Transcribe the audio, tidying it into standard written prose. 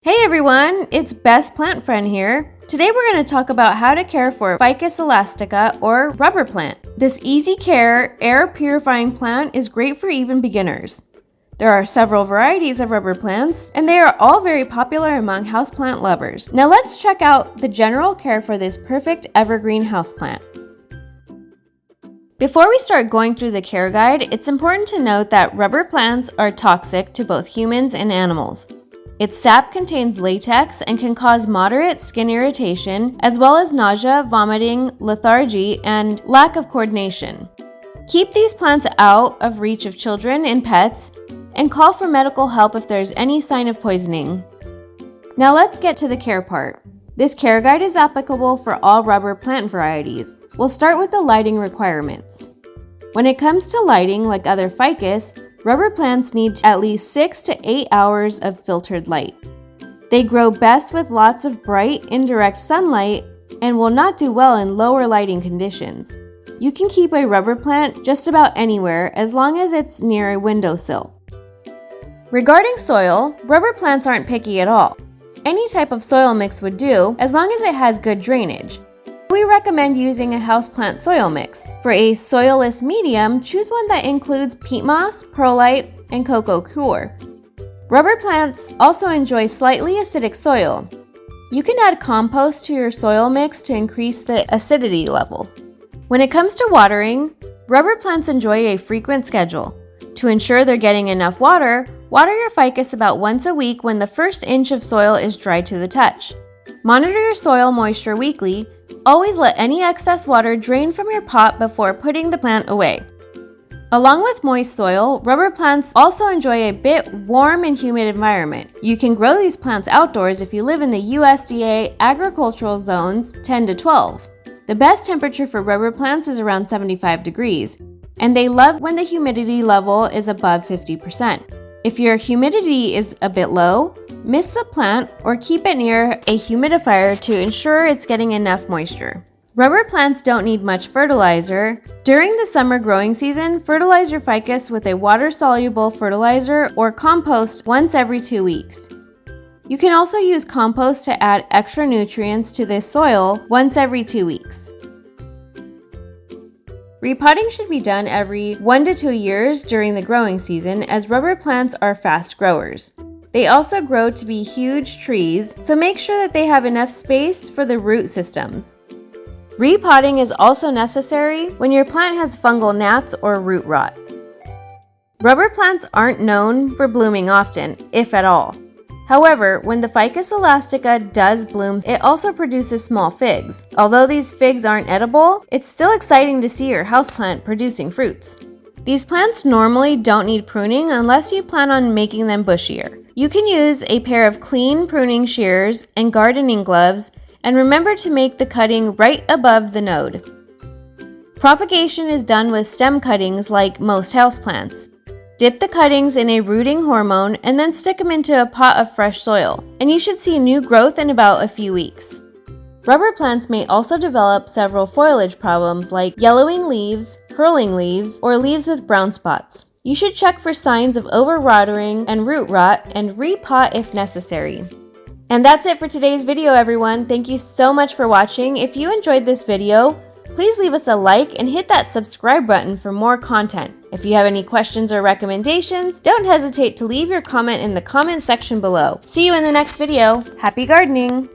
Hey everyone, it's Best Plant Friend here. Today we're going to talk about how to care for Ficus Elastica or rubber plant. This easy care, air purifying plant is great for even beginners. There are several varieties of rubber plants, and they are all very popular among houseplant lovers. Now let's check out the general care for this perfect evergreen houseplant. Before we start going through the care guide, it's important to note that rubber plants are toxic to both humans and animals. Its sap contains latex and can cause moderate skin irritation, as well as nausea, vomiting, lethargy, and lack of coordination. Keep these plants out of reach of children and pets, and call for medical help if there's any sign of poisoning. Now let's get to the care part. This care guide is applicable for all rubber plant varieties. We'll start with the lighting requirements. When it comes to lighting, like other ficus, rubber plants need at least 6 to 8 hours of filtered light. They grow best with lots of bright, indirect sunlight and will not do well in lower lighting conditions. You can keep a rubber plant just about anywhere as long as it's near a windowsill. Regarding soil, rubber plants aren't picky at all. Any type of soil mix would do as long as it has good drainage. We recommend using a houseplant soil mix. For a soilless medium, choose one that includes peat moss, perlite, and cocoa coir. Rubber plants also enjoy slightly acidic soil. You can add compost to your soil mix to increase the acidity level. When it comes to watering, rubber plants enjoy a frequent schedule. To ensure they're getting enough water, water your ficus about once a week when the first inch of soil is dry to the touch. Monitor your soil moisture weekly. Always let any excess water drain from your pot before putting the plant away. Along with moist soil, rubber plants also enjoy a bit warm and humid environment. You can grow these plants outdoors if you live in the USDA agricultural zones 10 to 12. The best temperature for rubber plants is around 75 degrees, and they love when the humidity level is above 50%. If your humidity is a bit low, mist the plant or keep it near a humidifier to ensure it's getting enough moisture. Rubber plants don't need much fertilizer. During the summer growing season, fertilize your ficus with a water-soluble fertilizer or compost once every 2 weeks. You can also use compost to add extra nutrients to the soil once every 2 weeks. Repotting should be done every 1 to 2 years during the growing season, as rubber plants are fast growers. They also grow to be huge trees, so make sure that they have enough space for the root systems. Repotting is also necessary when your plant has fungal gnats or root rot. Rubber plants aren't known for blooming often, if at all. However, when the Ficus Elastica does bloom, it also produces small figs. Although these figs aren't edible, it's still exciting to see your houseplant producing fruits. These plants normally don't need pruning unless you plan on making them bushier. You can use a pair of clean pruning shears and gardening gloves, and remember to make the cutting right above the node. Propagation is done with stem cuttings like most houseplants. Dip the cuttings in a rooting hormone and then stick them into a pot of fresh soil, and you should see new growth in about a few weeks. Rubber plants may also develop several foliage problems like yellowing leaves, curling leaves, or leaves with brown spots. You should check for signs of over-watering and root rot and repot if necessary. And that's it for today's video, everyone. Thank you so much for watching. If you enjoyed this video, please leave us a like and hit that subscribe button for more content. If you have any questions or recommendations, don't hesitate to leave your comment in the comment section below. See you in the next video. Happy gardening!